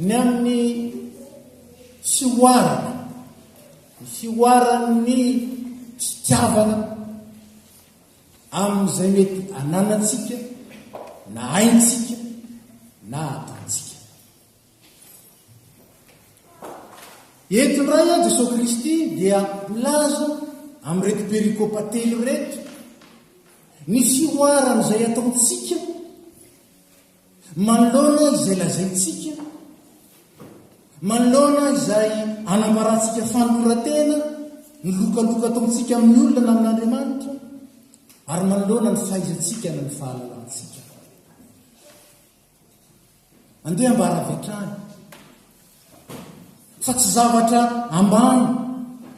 ny amin'ny fioarany fitiavana amin'izay mety ananantsika na aintsika na ataontsika. Entindray a Jesosy Kristy dia milaza amin'reto perikopatelo reto ny fioarany izay ataontsika manoloana izay lazaintsika, manoloana izay anambarantsika fanoratena ny lokaloka ataontsika amin'ny olona na amin'Andriamanitra, ary manoloana ny fahaizantsika na ny fahalalantsika. Andeha ambaravetrany fa tsy zavatra ambany,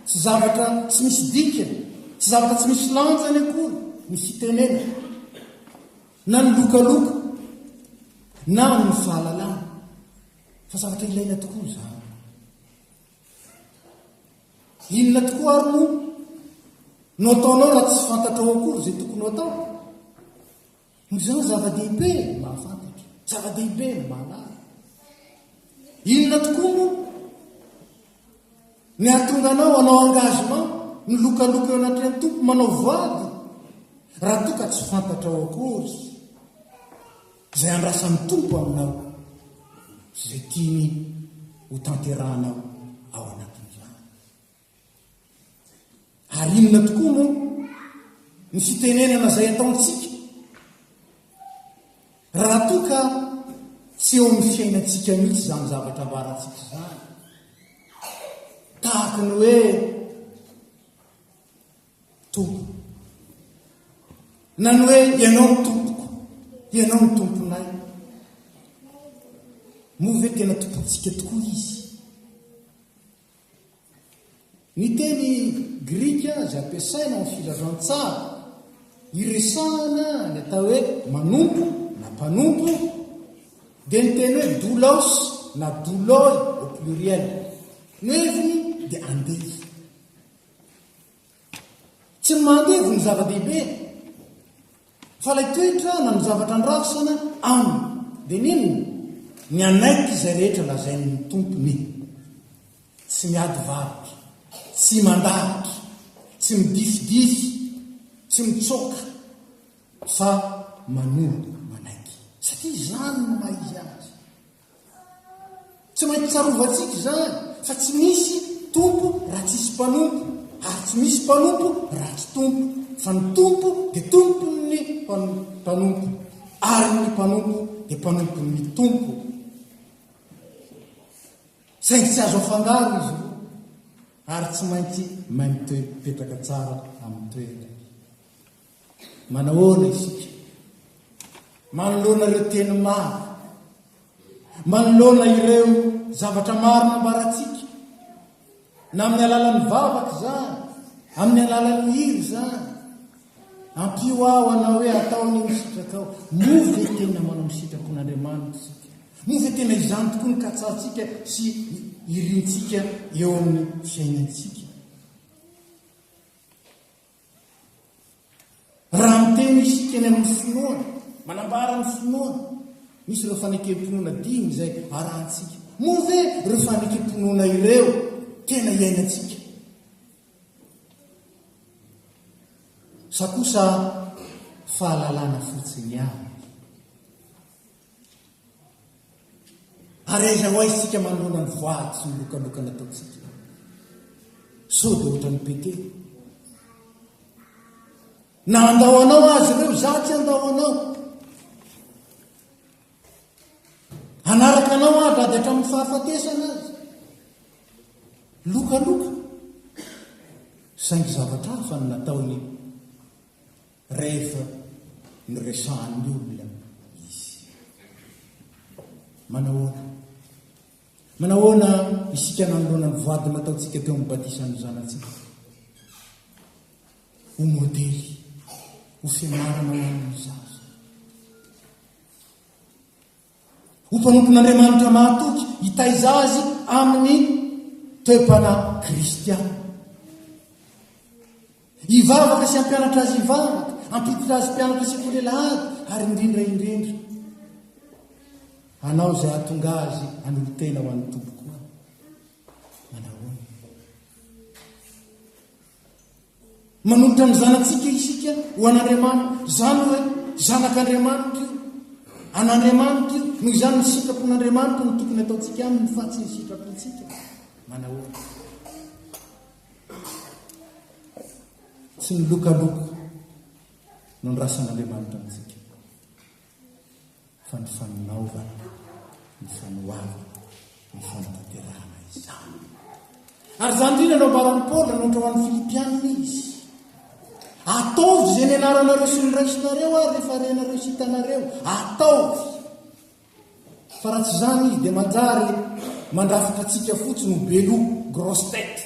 tsy zavatra tsy misy dikany, tsy zavatra tsy misy lanjany akory ny fitenena, na ny lokaloka na ny fahalalana, fa zavatra ilaina tokoa izany. Inona tokoa ary moa no ataonao raha tsy fantatrao akory izay tokony ho atao? Noho izany zava-dehibe ny mahafantatra, zava-dehibe ny mahalala. Inona tokoa moa ny ahatonga anao anao engagement, ny lokaloka eo anatin'ny tompo, manao voady raha toa ka tsy fantatrao akory izay andrasan'ny tompo aminao, izay tiany ho tanterahanao ao anatin'izany. Ary inona tokoa moa ny fitenenana izay ataontsika raha toa ka tsy eo amin'ny fiainantsika mihitsy izany zavatra ambarantsika izany, tahaka ny hoe tompo, na ny hoe ianao ny tompoko, ianao ny tomponay. Moa ve tena tompontsika tokoa izy? Ny teny grika izay ampiasaina amin'ny filazantsara iresahana ny atao hoe manompo na mpanompo, dia ny teny hoe doulos na douloi au pluriel. Ny heviny dia andeha, tsy ny mandevo ny zava-dehibe, fa ilay toetra na ny zavatra andrasana aminy. Dia ninona? Ny anaiky izay rehetra lazain'ny tompony, tsy miady varotra, tsy mandahatra, tsy midifidify, tsy mitsoka, fa manompo manaiky, satria izany no maha-izy azy. Tsy maintsy tsarovantsika izany, fa tsy misy tompo raha tsisy mpanompo, ary tsy misy mpanompo raha tsy tompo, fa ny tompo dia tompon'ny mpanompo, ary ny mpanompo dia mpanompon'ny tompo. Saingy tsy azo afangaro izy io, ary tsy maintsy mipetraka tsara amin'ny toerana. Manahoana isika manoloana ireo teny maro, manoloana ireo zavatra maro nambarantsika, na amin'ny alalan'ny vavaka izany, amin'ny alalan'ny hira izany, ampio aho anao hoe ataony misitraka ao. Moa ve tena manao misitrakon'Andriamanitra isika? Moa ve tena izany tokoa ny katsantsika sy irintsika eo amin'ny fiainantsika? Raha miteny isika ny amin'ny finoana, manambara ny finoana, misy ireo fanekem-pinoana dimy izay arahantsika. Moa ve ireo fanekem-pinoana ireo tena iainantsika? Sa kosa fahalalana fotsiny ihany? Ary aiza ho aiza isika manoloana ny voady sy ny lokalokana ataontsika? So dia ohatra ny Petera, na andao anao azy ireo, za tsy andao anao, anaraka anao azy raha dia hatramin'ny fahafatesana azy, lokaloka. Saingy zavatra hafa ny nataony rehefa ny resahan'ny olona izy. Manahoana isika nanoloana ny voady nataontsika teo amin'ny batisan'ny zanatsika? Ho modely, ho fianarana amin'ny zaza, ho mpanompon'Andriamanitra mahatoky hitaiza azy amin'ny toe-pana kristiana. Hivavaka sy hampianatra azy hivavaka, hampiditra azy mpianatra sekoly lahady, ary indrindra anao zay atonga azy an'olo-tena ho an'ny tompo koa manahoana manolotra ny zanatsika isika ho an'Andriamanitra zany hoe zanak'Andriamanitra io an'Andriamanitra io noho izany ny sitrapon'Andriamanitra no tokony ataontsika aminy fa tsy ny sitrapontsika manahoana tsy ny lokaloko no ny rasan'Andriamanitra amintsika fa ny faminaovana ny fanoavana ny fanatanterahana izany ary zany indrindra no ambaran'ny Paoly nohatra ho an'ny Filipianina izy ataovy zay ny anaranareo sy ny raisinareo ary rehefa renareo sy hitanareo ataovy fa raha tsy zany izy dia manjary mandrafitra atsika fotsiny ho belo grosse tête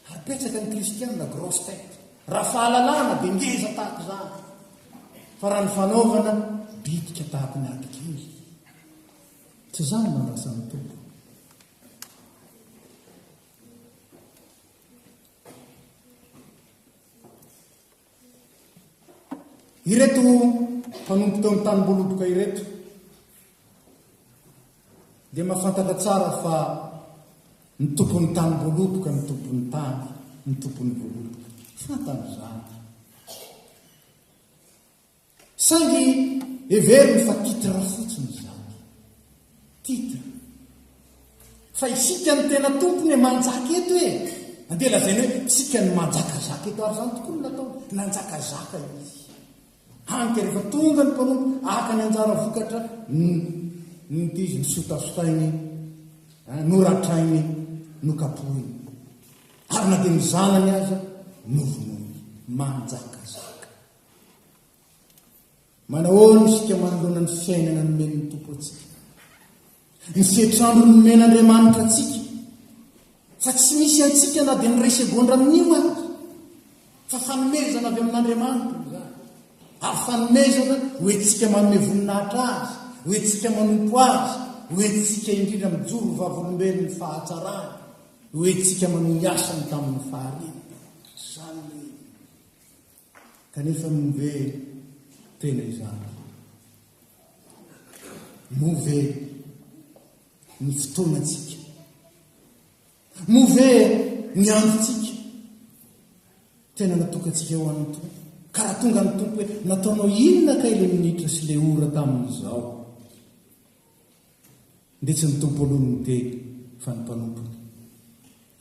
ary petsaka ny kristianina grosse tête raha fahalalana dia ngeza tahaka izany fa raha ny fanaovana bitika tahaka ny atikely tsy zany mandrasan'ny tompo ireto mpanompo teo amin'ny tanimboloboka ireto dia mahafantatra tsara fa ny tompon'ny tanimboloboka ny tompon'ny tany ny tompon'ny boloboka fantan'izany saingy everiny fa titra fotsiny izany titra fa isika ny tena tompony manjaka eto e andeha lazainy hoe tsika ny manjakazaka eto ary zany tokoa no natao nanjakazaka izy hanka rehefa tonga ny mpanompo aka ny anjara vokatra izy nysotasotainy noratrainy nokapoiny ary na dia ny zanany aza novonoiny manjakazaka manahoana isika manoloana ny fiainana nomen'ny tompo atsika ny fetrandro nomen'Andriamanitra atsika fa tsy misy atsika na dia ny ray segondra amin'io azy fa fanomezana avy amin'Andriamanitra zany ary fanomezana hoentsika manome voninahitra azy hoentsika manompo azy hoentsika indrindra mijoro vavolombelony fahatsarany hoentsika manao ny asany tamin'ny fahariana zany hoe kanefa move tena izany move ny fotoanatsika move ny androtsika tena natokatsika ho an'ny tompo ka raha tonga ny tompo hoe nataonao inona ka ile minitra sy le ora tamin'izao nde tsy ny tompo aloha ny teny fa ny mpanompony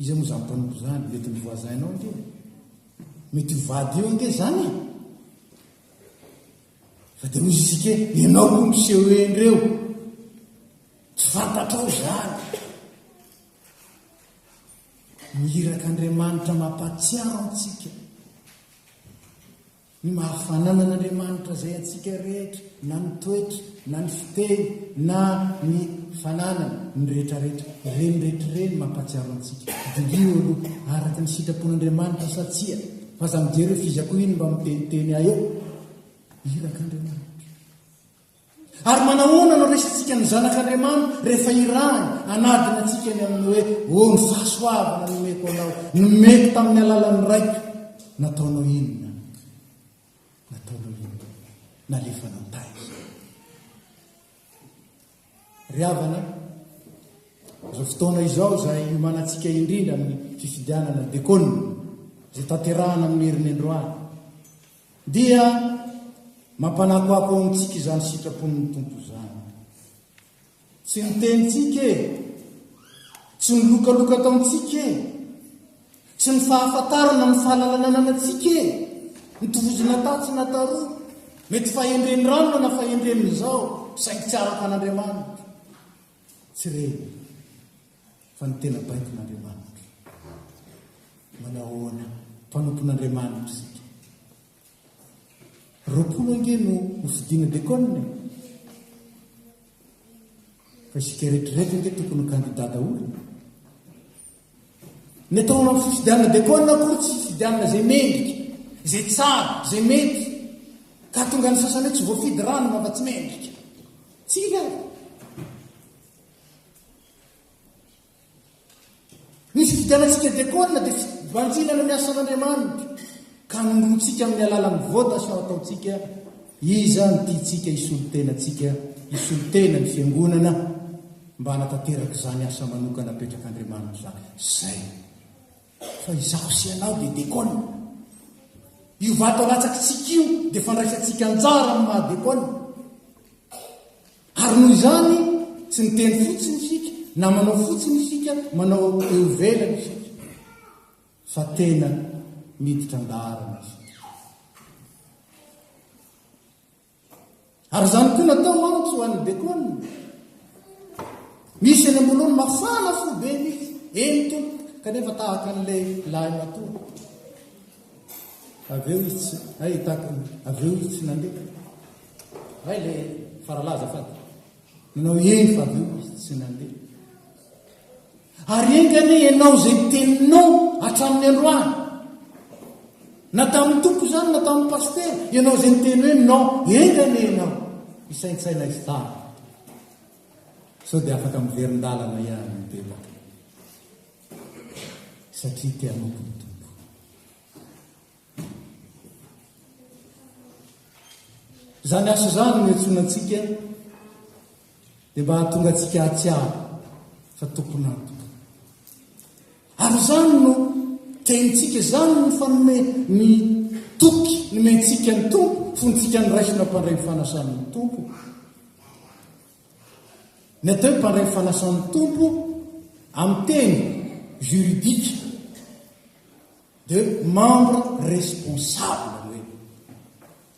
izy moa zany mpanompo zany mety ny voisinao nge mety vady eo nge zany fa dia misy isika ianao koa miseho endreo tsy fantatrao zany mihirak'Andriamanitra mampatsiaro antsika ny mahafanana an'Andriamanitra zay atsika rehetra na ny toetra na ny fiteny na ny fananana ny rehetrarehetra reny rehetrareny mampatsiaro antsika dilio aloha araka ny sitrapon'Andriamanitra satsia fa za mijery hoe fizako iny mba miteniteny aeo irak'Andriamanitra ary manahoana no resantsika ny zanak'Andriamanitra rehefa irany anadina atsika ny amin'ny hoe ny fahasoavana nomeko anao nomeko tamin'ny alalan'ny raika nataonao inona nalefanao taiza ry havana zao fotoana izao zay iomanatsika indrindra amin'ny fifidianana dekona zay tanterahana amin'ny herin'ny androany dia mampanakoako amintsika izany sitrapon'ny tompo zany tsy ny tenitsika e tsy ny lokaloka ataontsika e tsy ny fahafatarana ny fahalalanananatsika e nitovozina tatsy nataroa mety fahendreny ranona na fahendreniny zao saingy tsy araka an'Andriamanitra tsy reny fa ny tena baikon'Andriamanitra manahoana mpanompon'Andriamanitra sika roapolo ange no fidina dekona fa isika rehetrarehetra nge tokony kandidata olona ny ataona amin'ny fifidianana dekona koa tsy fifidianana zay mendrika zay tsara zay mety ka tonga ny sasany hoe tsy voafidy rano mava tsy mendrika tsika ny fifidianatsika dekona dia vanjinana ny asan'Andriamanitra ka nonontsika amin'ny alalan'ny votation ataotsika iza ny tiatsika isolo tenatsika isolotena ny fiangonana mba hanatanteraka izany asa manokana apetrak'Andriamanitra zany zay fa izaho sy anao dia dekona io vato latsakytsika io dia fandraisantsika anjara amin'ny mahadekona ary noho izany tsy niteny fotsiny isika na manao fotsiny isika manao eo velana isika fa tena miditra andarana isika ary zany koa natao mantso ho an'ny dekona misy any ambolohany mafana fo be misy eny tompo kanefa tahaka an'ilay lahy matoa aveo izy aveo izy tsy nandeha ay le faralaza fady nanao eny fa aveo izy tsy nandeha ary engany ianao zay teninao hatramin'ny androany na tamin'ny tompo zany na tamin'ny pastera ianao zay niteny hoe non engany ianao isaintsaina izy tany sao dia afaka miverin-dalana ihany mibebaka satria teanao tompo zany asa zany miantsonantsika dia mba hahatonga antsika hatsiaro fa tompona tompo ary zany no tenitsika zany ny fanome ny toky ny mentsika ny tompo fonitsika ny raisina mpandray ny fanasan'ny tompo ny atao hoe mpandray ny fanasan'ny tompo amin'ny teny juridika de membre responsable hoe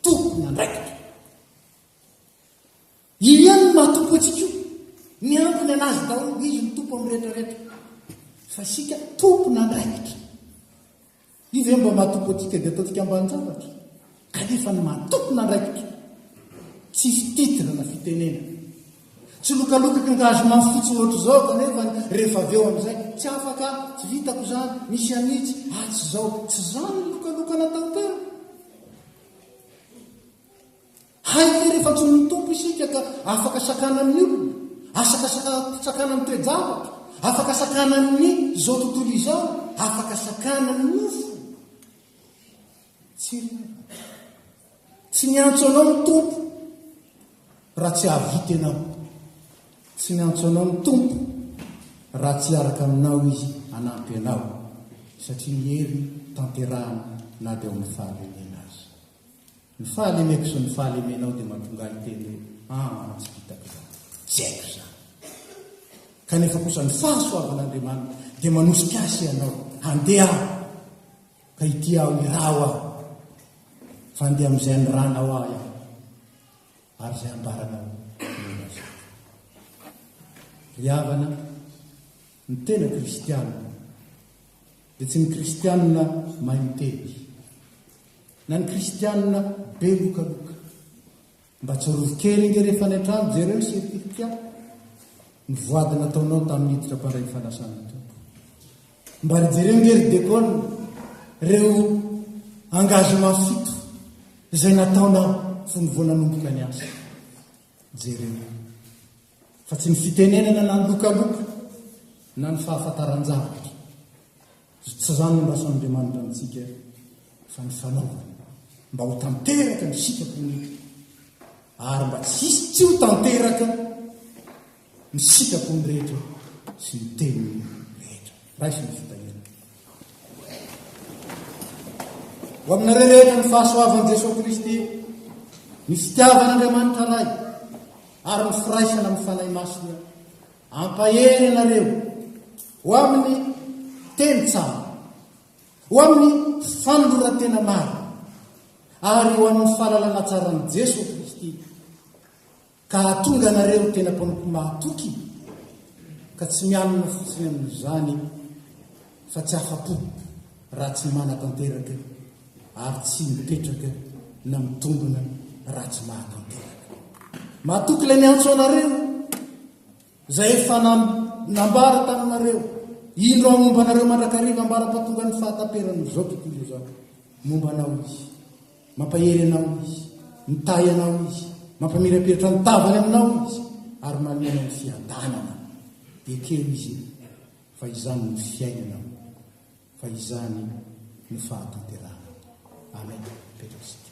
tompona ndraikitra io ihany ny mahatompo atsika io ny ampony anazy daholo izy ny tompo amin'ny rehetrarehetra fa sika tompona ndraikitra io ve mba mahatompo atsika dia ataontsika ambany zavatra kanefa ny mahatompona ndraikitra tsisy titra na fitenena tsy lokalokaka ngazo mafotsy ohatry zao kanefa rehefa aveo amin'izay tsy afaka tsy vitako zany misy anitsy tsy zao tsy zany lokaloka natao teo haike rehefa tsy ny tompo isika ka afaka sakana amin'ny olona afaka sakana amin'ny toejavatra afaka sakana amin'ny zao tontolo izao afaka sakana amin'ny nofo tsy niantso anao ny tompo raha tsy ahavita anao tsy niantso anao ny tompo raha tsy araka aminao izy anampy anao satria miery tanterahana na dia ao amin'ny fahalemena azy ny fahalemeko sy ny fahalemenao dia mahatonga ny teny hoe tsy vitako zany tsy haiko zany kanefa kosa ny fahasoavan'Andriamanitra dia manosika asy ianao handeha aho ka ity aho irao aho fa handeha amin'izay ny ranao aho iaho ary izay ambaranao riavana ny tena kristianina dia tsy ny kristianina mahay miteny na ny kristianina be lokaloka mba tsy rovokely inge rehefa ny antrano jereo ny sertifika ny voady nataonao tamin'ny hiditra mpandray ny fanasan'ny tompo mba ry jereo nge ry dekona reo engagement fito izay nataonao fo ny voananomboka ny asa jereo fa tsy ny fitenenana na ny lokaloka na ny fahafantaran-javatra tsy zany no rasan'Andriamanitra amintsika fa ny fanaovana mba ho tanteraka ny sikapony ary mba tsy ho tanteraka ny sikapony rehetra sy ny teniny rehetra raisy ny fitahirana ho aminareo rehetra ny fahasoavan'i Jesosy Kristy ny fitiavan'Andriamanitra ray ary ny firaisana amin'ny fanahy masina ampahery anareo ho amin'ny teny tsara ho amin'ny fanolorantena maro ary ho amin'ny fahalalana tsaran'i Jesosy Kristy ka hatonga anareo tena mpanompo mahatoky ka tsy mianana fotsiny amin'izany fa tsy afa-po raha tsy manatanteraka ary tsy mipetraka na mitombona raha tsy mahatanteraka mahatoky ilay niantso anareo zay efa nambara taminareo indro momba anareo mandrakariva ambara-patonga ny fahataperany zao tontolo zao momba anao izy mampahery anao izy mitay anao izy mampamirapiratra ny tavany aminao izy ary manena ny fiadanana dia keo izy fa izany ny fiainanao fa izany ny fahatanterana amen petrasika